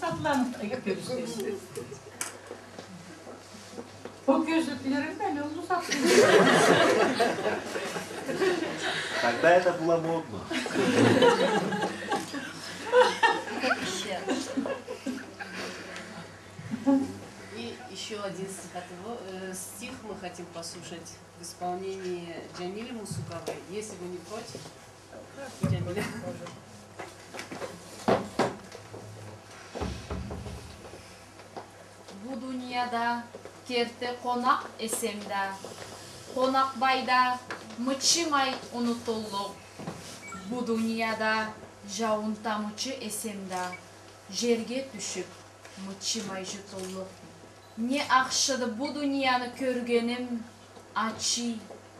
saplanıp yapıyoruz. O gözlüklerinden onu saplıyor. Тогда это было модно. И еще один стих мы хотим послушать в исполнении Джамили Мусуковой. Если вы не против, Джамиля. Bu dünyada kerte konak esemde, konak bayda mıçımay unutuluk. Bu dünyada jağın tamıçı esemde, жерге düşüp mıçımay jutulluk. Ne akşadı bu dünyanı körgenim, açı,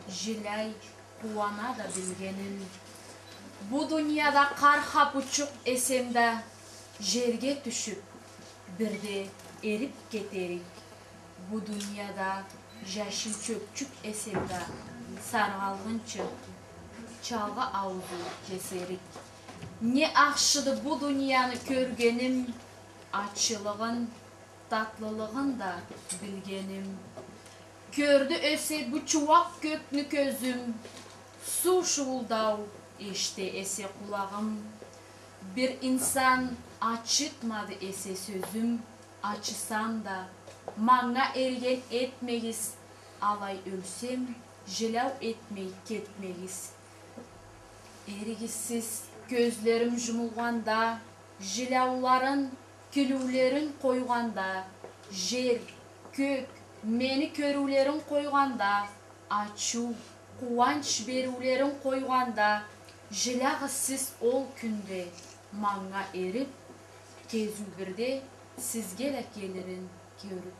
jilay, kuana da bilgenim. Bu dünyada kar hapuçuk esemde, жерге düşüp birde erip keterik. Bu dünyada yaşıl çöpçük esemde, sarğalgınçı, çalgı ağzı keserik. Ne akşıdı bu dünyanı körgenim, açılığın, tatlılığın da bilgenim. Kördü öse bu çuvak göknü közüm, su şuuldav işte ese kulağım. Bir insan açıtmadı ese sözüm, açısan da mağna ergen etmeyiz. Alay ölsem, jilav etmey ketmeyiz. Ergisiz gözlerim jumulganda, jilavların, külülerin koyganda, jer, kök, meni körülerin koyganda, açu, kuvanç berülerin koyganda, jilagısız ol günde mağna erip, kezülbirde sizge de gelirin görüp.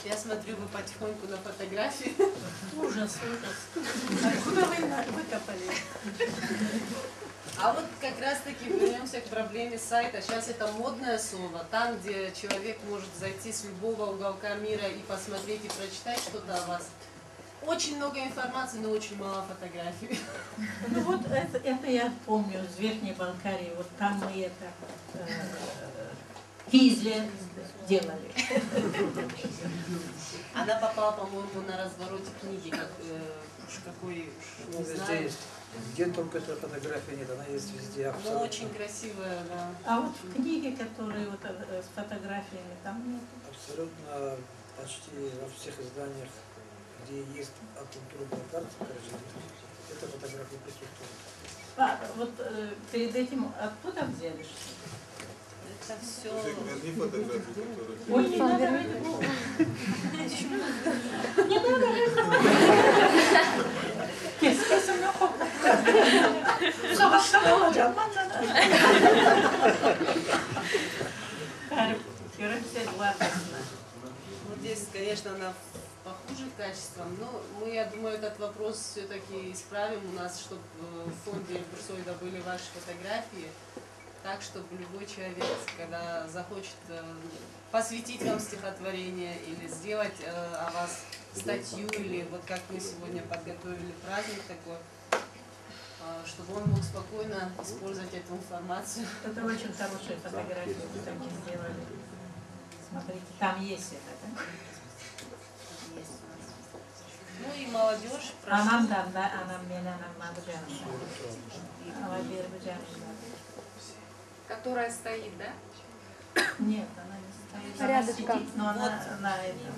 Я смотрю, вы потихоньку на фотографии. Ужас, ужас. Откуда вы выкопали? А вот как раз таки вернемся к проблеме сайта. Сейчас это модное слово. Там, где человек может зайти с любого уголка мира и посмотреть и прочитать что-то о вас. Очень много информации, но очень мало фотографий. Ну вот это я помню, с Верхней Балкарии, вот там мы это Кизле делали. Она попала, по-моему, на развороте книги, какой, не Везде знаю. есть. Где только эта фотография нет, она есть везде. Но Абсолютно. очень красивая, да. А вот в книге, которые вот с фотографиями, там нет. Абсолютно почти во всех изданиях, где есть оккультурная карта, эта фотография присутствует. А вот перед этим откуда взяли? Это все... Верни фотографию, которую... Ой, не надо. Не надо. Kesin yok. Savaşta olacağım. Вот здесь, конечно, она похуже качеством, но мы, я думаю, этот вопрос все-таки исправим у нас, чтобы в фонде Бурсоида были ваши фотографии, так, чтобы любой человек, когда захочет посвятить вам стихотворение или сделать о вас статью, или вот как мы сегодня подготовили праздник такой, чтобы он мог спокойно использовать эту информацию. Это очень хорошие фотографии, вы такие сделали. Смотрите, там есть это, да? Есть у нас. Ну и молодежь, прошу. Anam da, anam beni anam canım. Ama bir bu canım. Которая стоит, да? Нет, она не стоит. Она Рядышком. сидит, но она на этом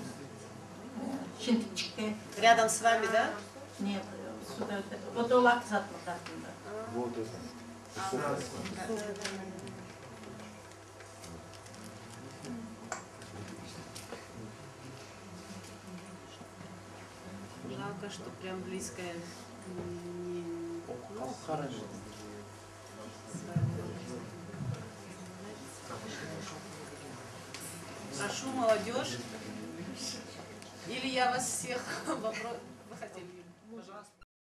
щентичке. Рядом с вами, да? Нет, сюда. Вот улак затуда. Вот это. Жалко, что прям близкое. Ну, хорошо. Прошу, молодежь. Или я вас всех вопрос... Вы хотели? Пожалуйста.